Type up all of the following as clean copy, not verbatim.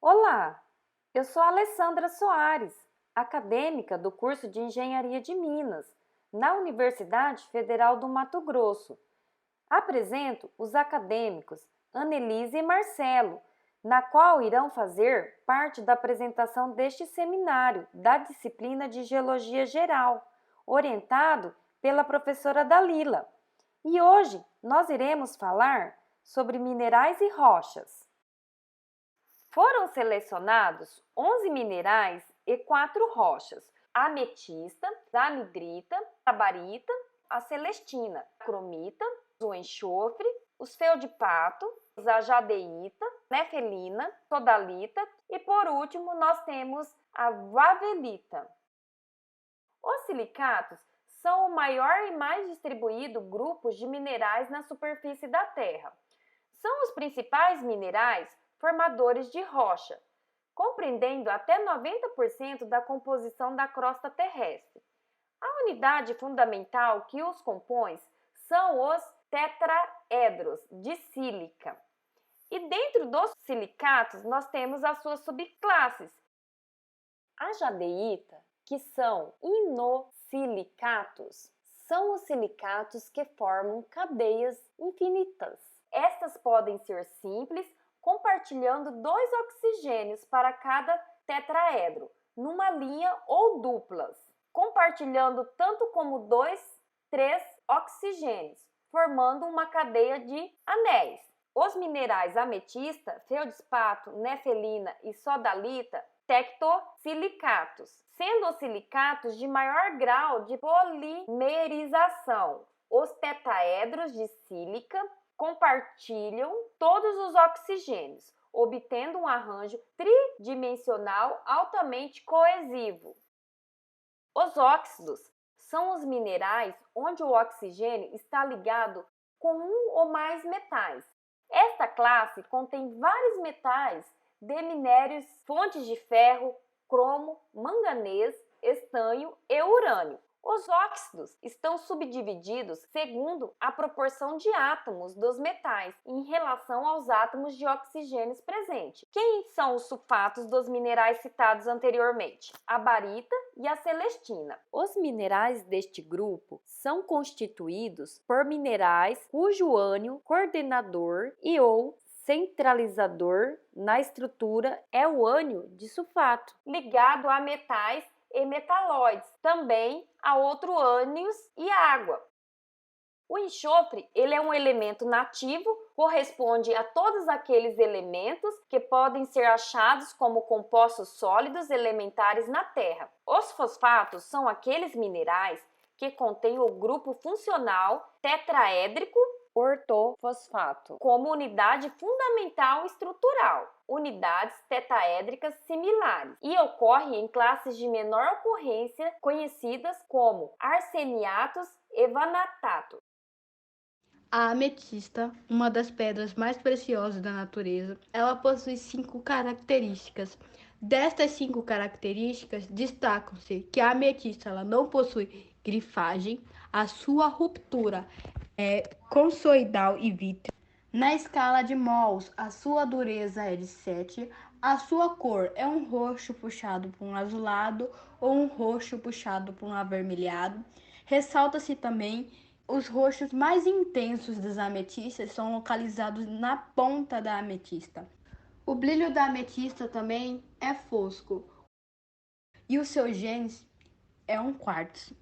Olá, eu sou a Alessandra Soares, acadêmica do curso de Engenharia de Minas, na Universidade Federal do Mato Grosso. Apresento os acadêmicos Annelise e Marcelo, na qual irão fazer parte da apresentação deste seminário da disciplina de Geologia Geral, orientado pela professora Dalila. E hoje nós iremos falar sobre minerais e rochas. Foram selecionados 11 minerais e 4 rochas: a ametista, a anidrita, a barita, a celestina, a cromita, o enxofre, os feldspato, a jadeíta, nefelina, sodalita e, por último, nós temos a vavelita. Os silicatos são o maior e mais distribuído grupo de minerais na superfície da Terra. São os principais minerais formadores de rocha, compreendendo até 90% da composição da crosta terrestre. A unidade fundamental que os compõe são os tetraedros de sílica. E dentro dos silicatos nós temos as suas subclasses. A jadeíta, que são inosilicatos, são os silicatos que formam cadeias infinitas. Estas podem ser simples, compartilhando 2 oxigênios para cada tetraedro, numa linha ou duplas, compartilhando tanto como 2, 3 oxigênios, formando uma cadeia de anéis. Os minerais ametista, feldspato, nefelina e sodalita, tectosilicatos, sendo os silicatos de maior grau de polimerização. Os tetraedros de sílica compartilham todos os oxigênios, obtendo um arranjo tridimensional altamente coesivo. Os óxidos são os minerais onde o oxigênio está ligado com um ou mais metais. Esta classe contém vários metais de minérios, fontes de ferro, cromo, manganês, estanho e urânio. Os óxidos estão subdivididos segundo a proporção de átomos dos metais em relação aos átomos de oxigênios presentes. Quem são os sulfatos dos minerais citados anteriormente? A barita e a celestina. Os minerais deste grupo são constituídos por minerais cujo ânion coordenador e ou centralizador na estrutura é o ânion de sulfato, ligado a metais e metalóides, também a outros ânions e água. O enxofre, ele é um elemento nativo, corresponde a todos aqueles elementos que podem ser achados como compostos sólidos elementares na Terra. Os fosfatos são aqueles minerais que contêm o grupo funcional tetraédrico ortofosfato como unidade fundamental estrutural, unidades tetaédricas similares, e ocorre em classes de menor ocorrência conhecidas como arseniatos e vanadatos. A ametista, uma das pedras mais preciosas da natureza, ela possui 5 características. Destas 5 características, destacam-se que a ametista ela não possui grifagem, a sua ruptura é consoidal e vítreo. Na escala de mols, a sua dureza é de 7, a sua cor é um roxo puxado para um azulado ou um roxo puxado para um avermelhado. Ressalta-se também os roxos mais intensos das ametistas são localizados na ponta da ametista. O brilho da ametista também é fosco e o seu genes é um quartzo.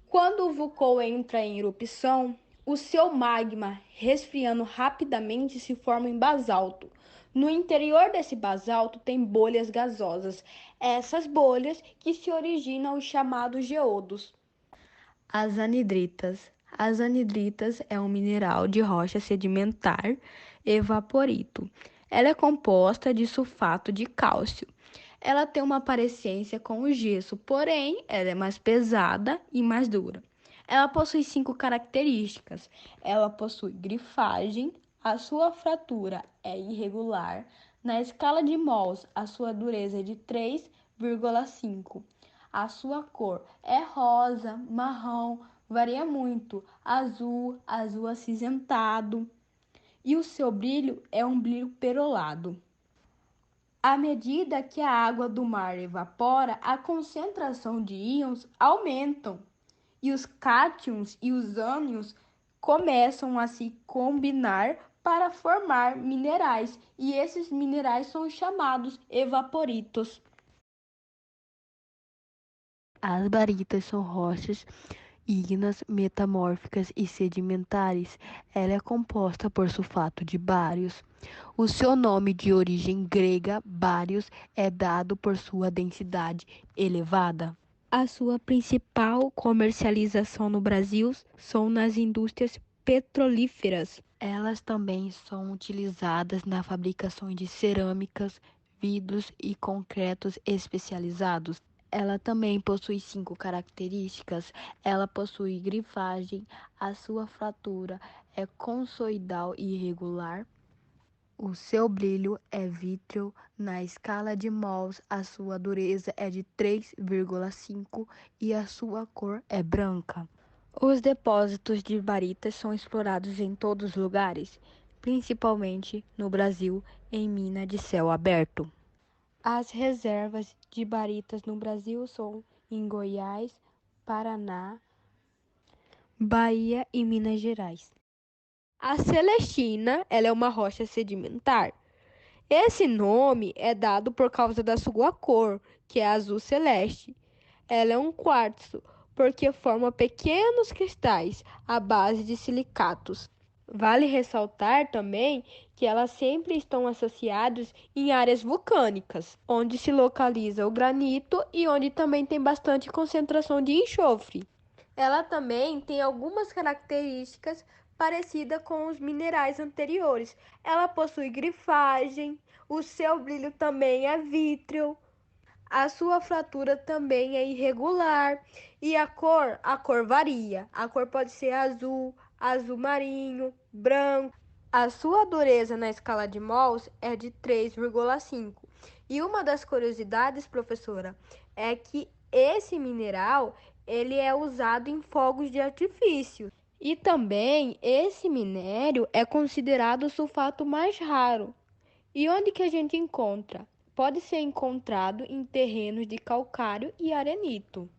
Quando o vulcão entra em erupção, o seu magma, resfriando rapidamente, se forma em basalto. No interior desse basalto tem bolhas gasosas, essas bolhas que se originam os chamados geodos. As anidritas. As anidritas é um mineral de rocha sedimentar evaporito. Ela é composta de sulfato de cálcio. Ela tem uma parecência com o gesso, porém, ela é mais pesada e mais dura. Ela possui 5 características. Ela possui grifagem, a sua fratura é irregular. Na escala de mols, a sua dureza é de 3,5. A sua cor é rosa, marrom, varia muito, azul, azul acinzentado. E o seu brilho é um brilho perolado. À medida que a água do mar evapora, a concentração de íons aumentam e os cátions e os ânions começam a se combinar para formar minerais, e esses minerais são chamados evaporitos. As baritas são rochas ígneas, metamórficas e sedimentares. Ela é composta por sulfato de bários. O seu nome de origem grega, bários, é dado por sua densidade elevada. A sua principal comercialização no Brasil são nas indústrias petrolíferas. Elas também são utilizadas na fabricação de cerâmicas, vidros e concretos especializados. Ela também possui 5 características. Ela possui grifagem, a sua fratura é consoidal e irregular. O seu brilho é vítreo. Na escala de Mohs, a sua dureza é de 3,5 e a sua cor é branca. Os depósitos de baritas são explorados em todos os lugares, principalmente no Brasil, em mina de céu aberto. As reservas de baritas no Brasil são em Goiás, Paraná, Bahia e Minas Gerais. A celestina, ela é uma rocha sedimentar. Esse nome é dado por causa da sua cor, que é azul celeste. Ela é um quartzo, porque forma pequenos cristais à base de silicatos. Vale ressaltar também que elas sempre estão associadas em áreas vulcânicas, onde se localiza o granito e onde também tem bastante concentração de enxofre. Ela também tem algumas características parecidas com os minerais anteriores. Ela possui grifagem, o seu brilho também é vítreo, a sua fratura também é irregular e a cor varia. A cor pode ser azul, azul marinho, branco. A sua dureza na escala de Mohs é de 3,5. E uma das curiosidades, professora, é que esse mineral ele é usado em fogos de artifício. E também esse minério é considerado o sulfato mais raro. E onde que a gente encontra? Pode ser encontrado em terrenos de calcário e arenito.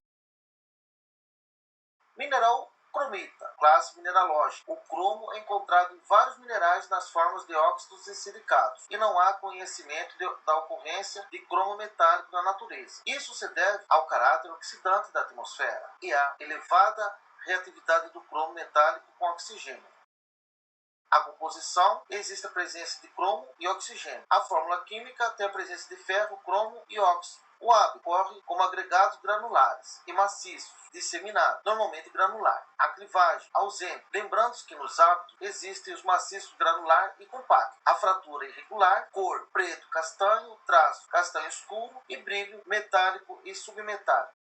Mineral cromita, classe mineralógica. O cromo é encontrado em vários minerais nas formas de óxidos e silicatos, e não há conhecimento da ocorrência de cromo metálico na natureza. Isso se deve ao caráter oxidante da atmosfera e à elevada reatividade do cromo metálico com oxigênio. A composição, existe a presença de cromo e oxigênio. A fórmula química tem a presença de ferro, cromo e óxido. O hábito ocorre como agregados granulares e maciços, disseminados, normalmente granular. A clivagem, ausente. Lembrando que nos hábitos existem os maciços granular e compacto. A fratura irregular, cor preto castanho, traço castanho escuro e brilho metálico e submetálico.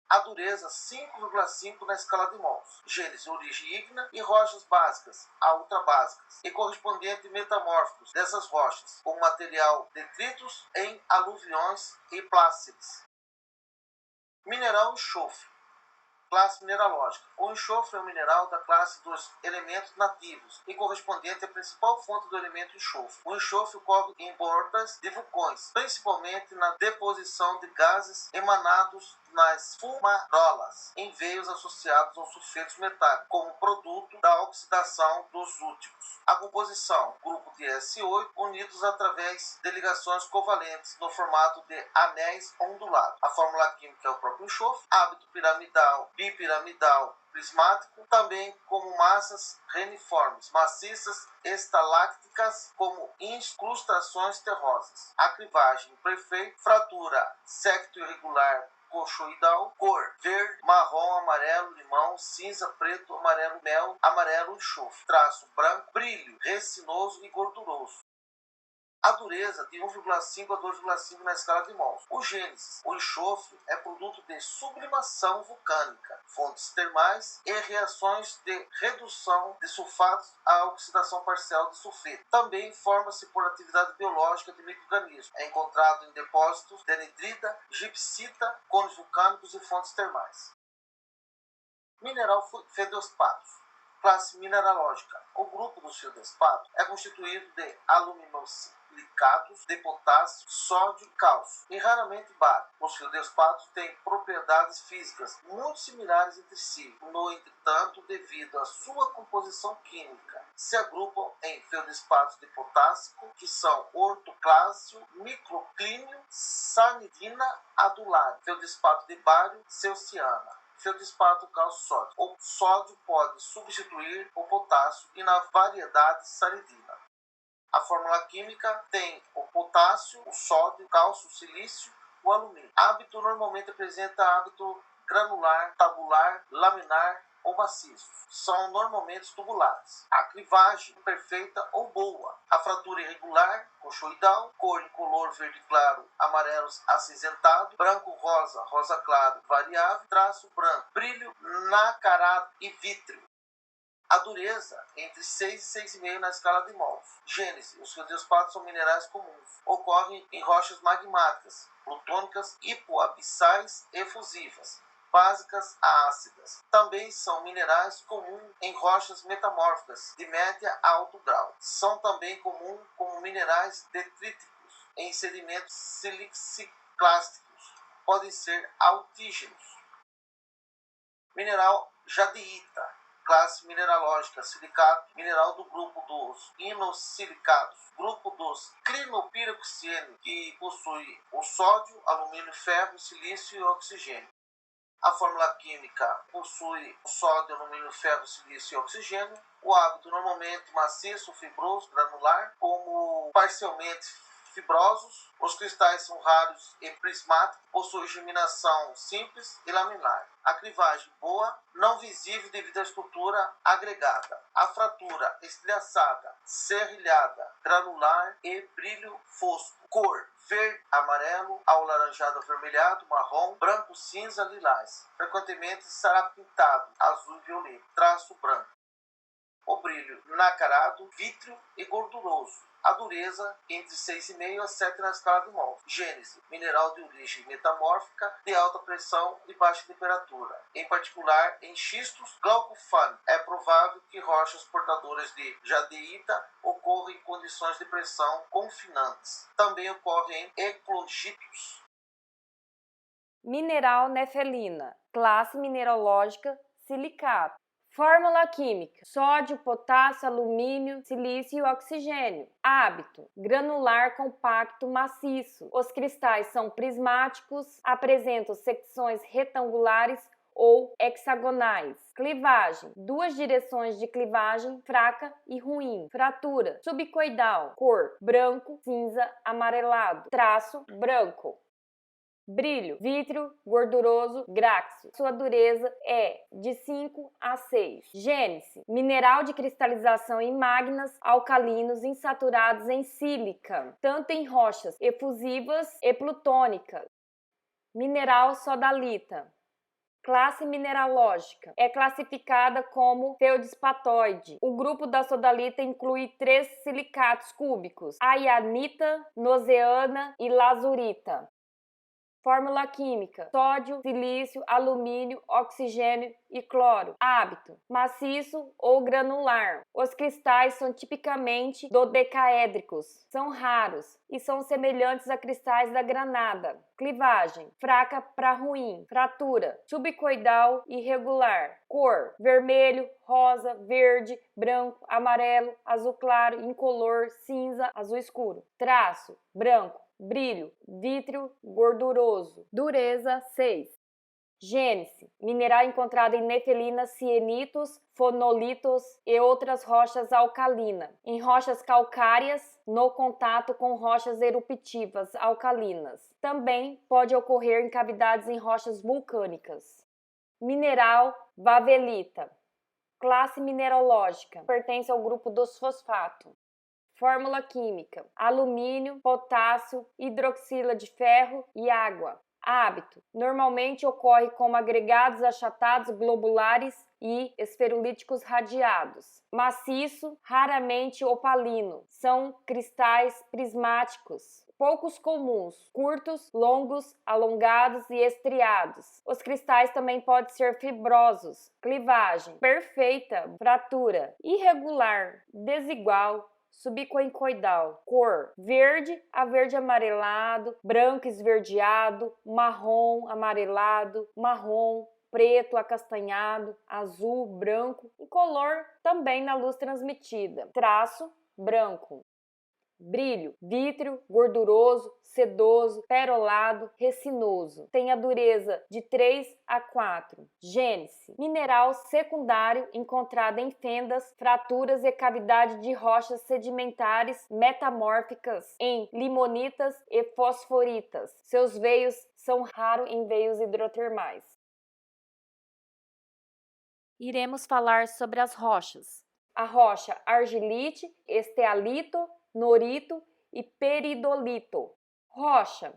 A dureza 5,5 na escala de Mohs. Genes de origem ígnea e rochas básicas a ultrabásicas e correspondentes metamórficos dessas rochas, com material detritos em aluviões e plácides. Mineral enxofre. Classe mineralógica. O enxofre é um mineral da classe dos elementos nativos e correspondente à principal fonte do elemento enxofre. O enxofre ocorre em bordas de vulcões, principalmente na deposição de gases emanados nas fumarolas, em veios associados aos sulfetos metálicos, como produto da oxidação dos últimos. A composição, grupo de S8, unidos através de ligações covalentes no formato de anéis ondulados. A fórmula química é o próprio enxofre, hábito piramidal, bipiramidal, prismático, também como massas reniformes, maciças, estalácticas, como incrustações terrosas. A clivagem perfeita, fratura secto irregular, coxoidal, cor verde, marrom, amarelo, limão, cinza, preto, amarelo, mel, amarelo, enxofre, traço branco, brilho resinoso e gorduroso. A dureza de 1,5 a 2,5 na escala de Mohs. O gênesis, o enxofre, é produto de sublimação vulcânica, fontes termais e reações de redução de sulfatos à oxidação parcial de sulfeto. Também forma-se por atividade biológica de micro-organismos. É encontrado em depósitos de anidrita, gipsita, cones vulcânicos e fontes termais. Mineral feldespato. Classe mineralógica. O grupo dos feldespatos é constituído de aluminosilicatos de potássio, sódio e cálcio, e raramente bário. Os feldespatos têm propriedades físicas muito similares entre si. No entretanto, devido à sua composição química, se agrupam em feldespatos de potássio, que são ortoclásio, microclínio, sanidina, adulário, feldespato de bário, ceuciana, feldespato cálcio-sódio. O sódio pode substituir o potássio e na variedade sanidina. A fórmula química tem o potássio, o sódio, o cálcio, o silício, o alumínio. Hábito normalmente apresenta hábito granular, tabular, laminar ou maciço. São normalmente tubulares. A clivagem perfeita ou boa. A fratura irregular, coxoidal, cor incolor verde claro, amarelo acinzentado, branco rosa, rosa claro, variável, traço branco, brilho nacarado e vítreo. A dureza entre 6 e 6,5 na escala de mols. Gênese. Os feldespatos são minerais comuns. Ocorrem em rochas magmáticas, plutônicas, hipoabissais e efusivas, básicas a ácidas. Também são minerais comuns em rochas metamórficas de média a alto grau. São também comuns como minerais detríticos em sedimentos silixiclásticos. Podem ser altígenos. Mineral jadeíta. Classe mineralógica, silicato, mineral do grupo dos inosilicatos, grupo dos clinopiroxeno, que possui o sódio, alumínio, ferro, silício e oxigênio. A fórmula química possui o sódio, alumínio, ferro, silício e oxigênio. O hábito normalmente maciço, fibroso, granular, como parcialmente fibrosos. Os cristais são raros e prismáticos, possuem germinação simples e laminar. A clivagem boa, não visível devido à estrutura agregada. A fratura estilhaçada, serrilhada, granular e brilho fosco. Cor verde, amarelo, ao laranjado, avermelhado, marrom, branco, cinza, lilás. Frequentemente será pintado azul e violeta. Traço branco. O brilho nacarado, vítreo e gorduroso. A dureza entre 6,5 a 7 na escala de mols. Gênese. Mineral de origem metamórfica, de alta pressão e baixa temperatura. Em particular, em xistos glaucofânicos. É provável que rochas portadoras de jadeíta ocorram em condições de pressão confinantes. Também ocorrem em eclogitos. Mineral nefelina. Classe mineralógica, silicato. Fórmula química: sódio, potássio, alumínio, silício e oxigênio. Hábito: granular, compacto, maciço. Os cristais são prismáticos, apresentam secções retangulares ou hexagonais. Clivagem: duas direções de clivagem, fraca e ruim. Fratura: subcoidal. Cor: branco, cinza, amarelado. Traço: branco. Brilho: vítreo, gorduroso, gráxeo. Sua dureza é de 5 a 6. Gênese: mineral de cristalização em magmas alcalinos insaturados em sílica, tanto em rochas efusivas e plutônicas. Mineral sodalita. Classe mineralógica. É classificada como feldespatoide. O grupo da sodalita inclui 3 silicatos cúbicos: aianita, nozeana e lazurita. Fórmula química: sódio, silício, alumínio, oxigênio e cloro. Hábito: maciço ou granular. Os cristais são tipicamente dodecaédricos. São raros e são semelhantes a cristais da granada. Clivagem: fraca para ruim. Fratura: subcoidal e irregular. Cor: vermelho, rosa, verde, branco, amarelo, azul claro, incolor, cinza, azul escuro. Traço: branco. Brilho: vítreo, gorduroso. Dureza: 6. Gênese: mineral encontrado em nefelinas, sienitos, fonolitos e outras rochas alcalinas. Em rochas calcárias, no contato com rochas eruptivas alcalinas. Também pode ocorrer em cavidades em rochas vulcânicas. Mineral vavelita. Classe mineralógica. Pertence ao grupo dos fosfatos. Fórmula química: alumínio, potássio, hidroxila de ferro e água. Hábito: normalmente ocorre como agregados achatados globulares e esferulíticos radiados. Maciço, raramente opalino. São cristais prismáticos. Poucos comuns, curtos, longos, alongados e estriados. Os cristais também podem ser fibrosos, clivagem perfeita, fratura irregular, desigual, subconcoidal. Cor: verde a verde amarelado, branco esverdeado, marrom amarelado, marrom, preto acastanhado, azul, branco, incolor também na luz transmitida. Traço: branco. Brilho: vítreo, gorduroso, sedoso, perolado, resinoso. Tem a dureza de 3 a 4. Gênese: mineral secundário encontrado em fendas, fraturas e cavidade de rochas sedimentares metamórficas em limonitas e fosforitas. Seus veios são raros em veios hidrotermais. Iremos falar sobre as rochas. A rocha argilite, estealito, norito e peridolito. Rocha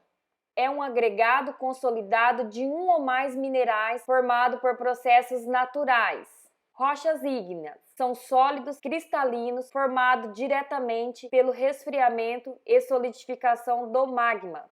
é um agregado consolidado de um ou mais minerais formado por processos naturais. Rochas ígneas são sólidos cristalinos formados diretamente pelo resfriamento e solidificação do magma.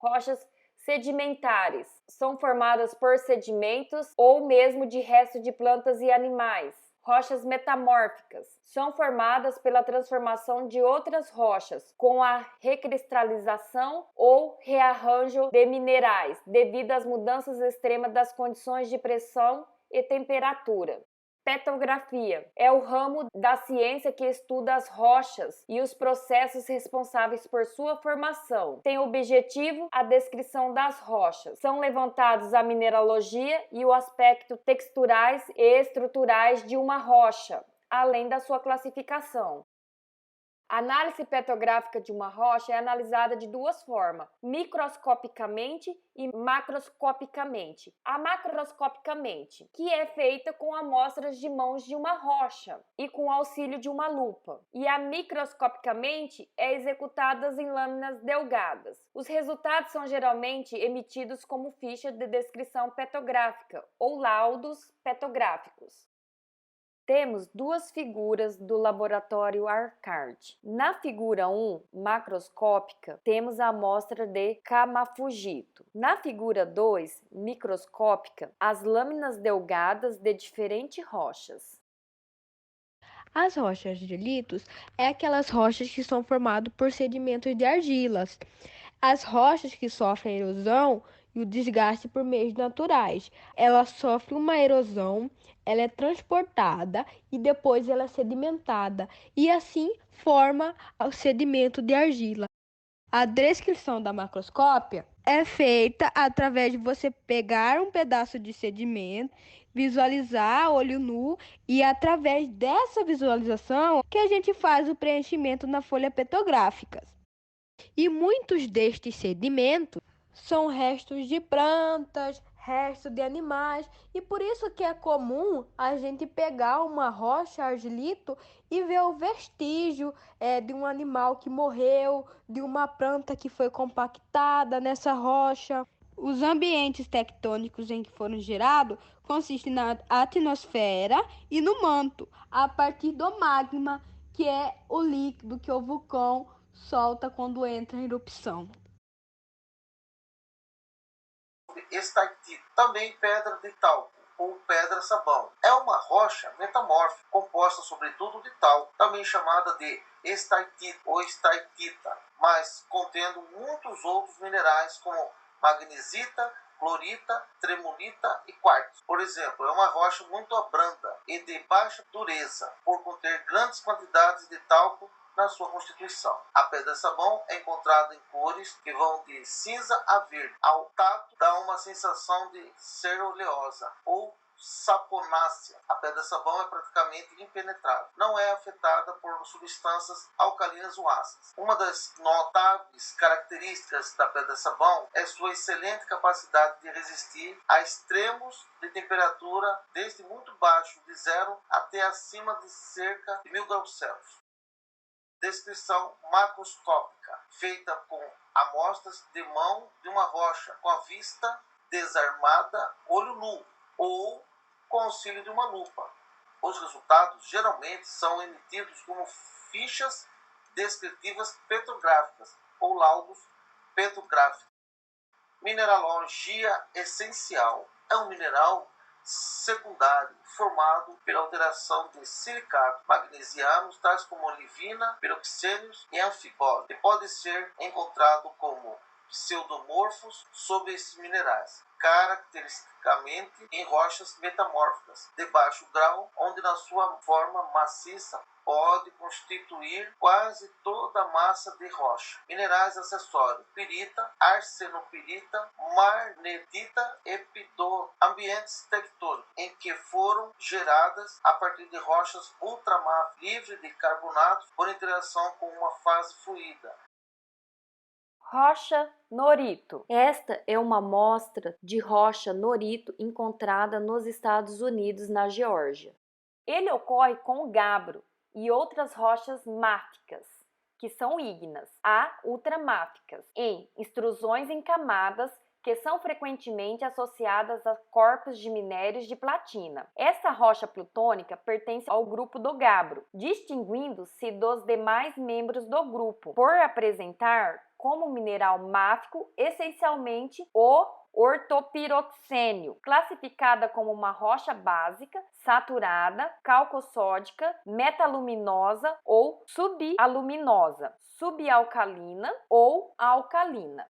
Rochas sedimentares são formadas por sedimentos ou mesmo de restos de plantas e animais. Rochas metamórficas são formadas pela transformação de outras rochas com a recristalização ou rearranjo de minerais devido às mudanças extremas das condições de pressão e temperatura. Petrografia é o ramo da ciência que estuda as rochas e os processos responsáveis por sua formação. Tem objetivo a descrição das rochas. São levantados a mineralogia e o aspecto texturais e estruturais de uma rocha, além da sua classificação. A análise petrográfica de uma rocha é analisada de duas formas, microscopicamente e macroscopicamente. A macroscopicamente, que é feita com amostras de mãos de uma rocha e com auxílio de uma lupa. E a microscopicamente é executada em lâminas delgadas. Os resultados são geralmente emitidos como ficha de descrição petrográfica ou laudos petrográficos. Temos duas figuras do laboratório Arcard. Na figura 1, macroscópica, temos a amostra de camafugito. Na figura 2, microscópica, as lâminas delgadas de diferentes rochas. As rochas de litos é aquelas rochas que são formadas por sedimentos de argilas. As rochas que sofrem erosão e o desgaste por meios naturais. Ela sofre uma erosão, ela é transportada e depois ela é sedimentada e assim forma o sedimento de argila. A descrição da macroscópia é feita através de você pegar um pedaço de sedimento, visualizar a olho nu e através dessa visualização que a gente faz o preenchimento na folha petrográfica. E muitos destes sedimentos são restos de plantas, restos de animais, e por isso que é comum a gente pegar uma rocha argilito e ver o vestígio de um animal que morreu, de uma planta que foi compactada nessa rocha. Os ambientes tectônicos em que foram gerados consistem na atmosfera e no manto, a partir do magma, que é o líquido que o vulcão solta quando entra em erupção. Estalactite, também pedra de talco ou pedra-sabão. É uma rocha metamórfica composta sobretudo de talco, também chamada de estalactite ou estalactita, mas contendo muitos outros minerais como magnesita, clorita, tremolita e quartzo. Por exemplo, é uma rocha muito branda e de baixa dureza, por conter grandes quantidades de talco na sua constituição. A pedra-sabão é encontrada em cores que vão de cinza a verde. Ao tato, dá uma sensação de ser oleosa ou saponácea. A pedra-sabão é praticamente impenetrável. Não é afetada por substâncias alcalinas ou ácidas. Uma das notáveis características da pedra-sabão é sua excelente capacidade de resistir a extremos de temperatura desde muito baixo, de 0 até acima de cerca de 1000 graus Celsius. Descrição macroscópica. técnica feita com amostras de mão de uma rocha com a vista desarmada, olho nu, ou com auxílio de uma lupa. Os resultados geralmente são emitidos como fichas descritivas petrográficas ou laudos petrográficos. Mineralogia essencial é um mineral secundário formado pela alteração de silicatos magnesianos, tais como olivina, piroxênios e anfibole, e pode ser encontrado como pseudomorfos sobre esses minerais, caracteristicamente em rochas metamórficas de baixo grau, onde na sua forma maciça pode constituir quase toda a massa de rocha. Minerais acessórios: pirita, arsenopirita, marnetita e pidol. Ambientes tectônicos em que foram geradas a partir de rochas ultramar livres de carbonatos por interação com uma fase fluida. Rocha norito. Esta é uma amostra de rocha norito encontrada nos Estados Unidos, na Geórgia. Ele ocorre com o gabbro e outras rochas máficas, que são ígneas, a ultramáficas, em extrusões em camadas que são frequentemente associadas a corpos de minérios de platina. Essa rocha plutônica pertence ao grupo do gabbro, distinguindo-se dos demais membros do grupo por apresentar como mineral máfico essencialmente o ortopiroxênio, classificada como uma rocha básica, saturada, calcossódica, metaluminosa ou subaluminosa, subalcalina ou alcalina.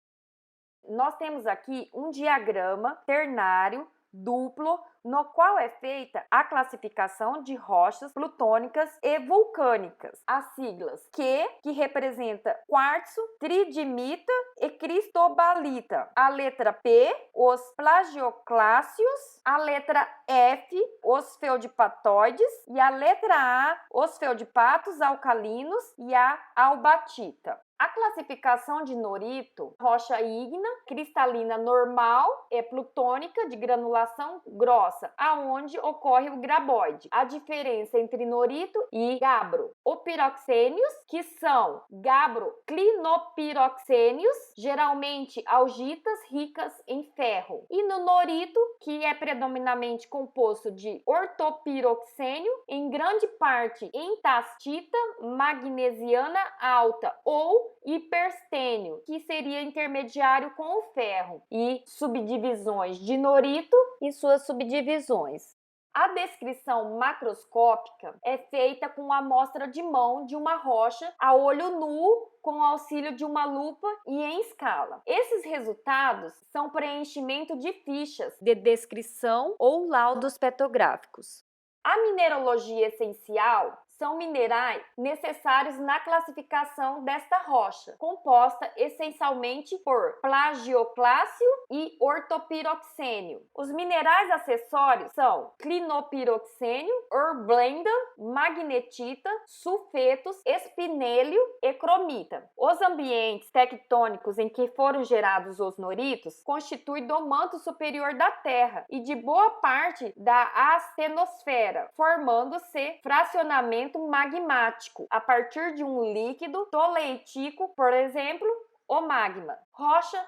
Nós temos aqui um diagrama ternário duplo, no qual é feita a classificação de rochas plutônicas e vulcânicas. As siglas Q, que representa quartzo, tridimita e cristobalita. A letra P, os plagiocláceos. A letra F, os feldipatóides. E a letra A, os feldipatos alcalinos e a albatita. A classificação de norito, rocha ígnea, cristalina normal, é plutônica de granulação grossa, aonde ocorre o graboide. A diferença entre norito e gabbro. Opiroxênios, que são gabbro-clinopiroxênios, geralmente augitas ricas em ferro. E no norito, que é predominantemente composto de ortopiroxênio, em grande parte em tastita magnesiana alta ou hiperstênio, que seria intermediário com o ferro, e subdivisões de norito e suas subdivisões. A descrição macroscópica é feita com a amostra de mão de uma rocha a olho nu, com o auxílio de uma lupa e em escala. Esses resultados são preenchimento de fichas de descrição ou laudos petrográficos. A mineralogia essencial são minerais necessários na classificação desta rocha, composta essencialmente por plagioclácio e ortopiroxênio. Os minerais acessórios são clinopiroxênio, horblenda, magnetita, sulfetos, espinélio e cromita. Os ambientes tectônicos em que foram gerados os noritos constituem do manto superior da Terra e de boa parte da astenosfera, formando-se fracionamento magmático a partir de um líquido toleítico, por exemplo, o magma. Rocha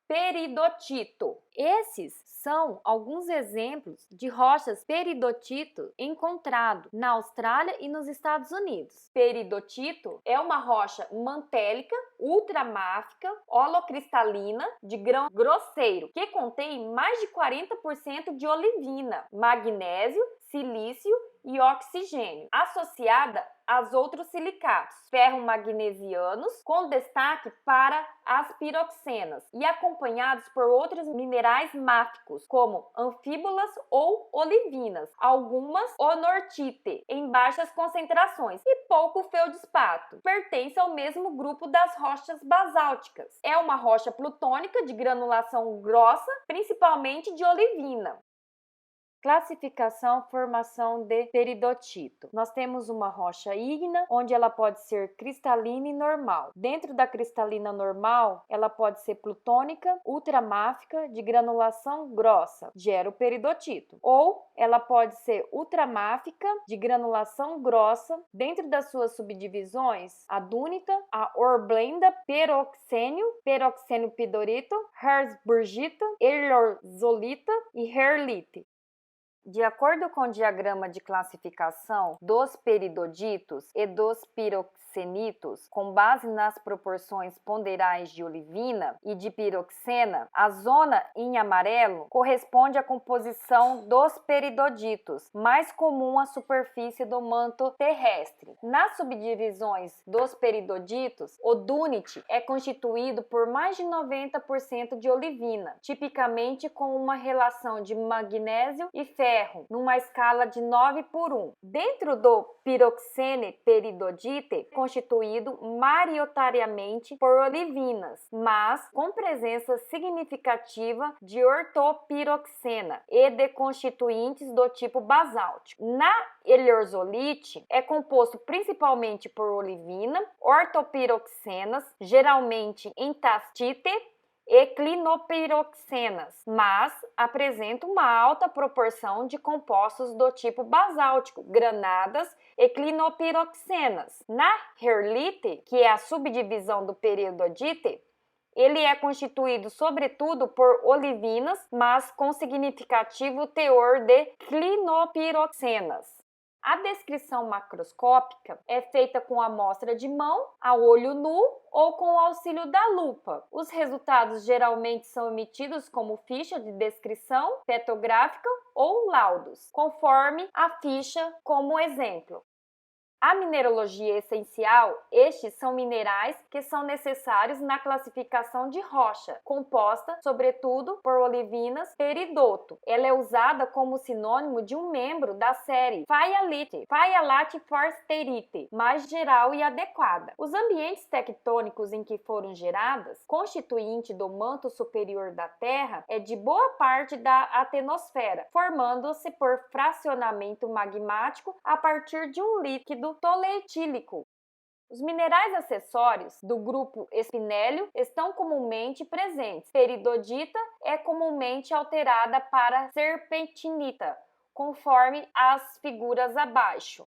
peridotito. Esses são alguns exemplos de rochas peridotito encontrado na Austrália e nos Estados Unidos. Peridotito é uma rocha mantélica, ultramáfica, holocristalina, de grão grosseiro, que contém mais de 40% de olivina, magnésio, silício e oxigênio, associada aos outros silicatos ferro-magnesianos, com destaque para as piroxenas, e acompanhados por outros minerais máficos, como anfíbolas ou olivinas, algumas onortite, em baixas concentrações, e pouco feldespato. Pertence ao mesmo grupo das rochas basálticas. É uma rocha plutônica de granulação grossa, principalmente de olivina. Classificação, formação de peridotito. Nós temos uma rocha ígnea, onde ela pode ser cristalina e normal. Dentro da cristalina normal, ela pode ser plutônica, ultramáfica, de granulação grossa, gera o peridotito. Ou ela pode ser ultramáfica, de granulação grossa. Dentro das suas subdivisões, a dúnita, a horblenda, peroxênio pidorito, herzburgita, eliorzolita e herlite. De acordo com o diagrama de classificação dos peridoditos e dos piroxenitos, com base nas proporções ponderais de olivina e de piroxena, a zona em amarelo corresponde à composição dos peridoditos, mais comum à superfície do manto terrestre. Nas subdivisões dos peridoditos, o dúnite é constituído por mais de 90% de olivina, tipicamente com uma relação de magnésio e ferro, numa escala de 9:1. Dentro do piroxene peridotite, constituído maioritariamente por olivinas, mas com presença significativa de ortopiroxena e de constituintes do tipo basáltico. Na eliorzolite, é composto principalmente por olivina, ortopiroxenas, geralmente entastite, e clinopiroxenas, mas apresenta uma alta proporção de compostos do tipo basáltico, granadas e clinopiroxenas. Na herlite, que é a subdivisão do peridotite, ele é constituído sobretudo por olivinas, mas com significativo teor de clinopiroxenas. A descrição macroscópica é feita com amostra de mão, a olho nu ou com o auxílio da lupa. Os resultados geralmente são emitidos como ficha de descrição petográfica ou laudos, conforme a ficha como exemplo. A mineralogia essencial, estes são minerais que são necessários na classificação de rocha, composta, sobretudo, por olivinas peridoto. Ela é usada como sinônimo de um membro da série Phyalite, Phyalatiforsterite, mais geral e adequada. Os ambientes tectônicos em que foram geradas, constituinte do manto superior da Terra, é de boa parte da atenosfera, formando-se por fracionamento magmático a partir de um líquido toletílico. Os minerais acessórios do grupo espinélio estão comumente presentes. Peridotita é comumente alterada para serpentinita, conforme as figuras abaixo.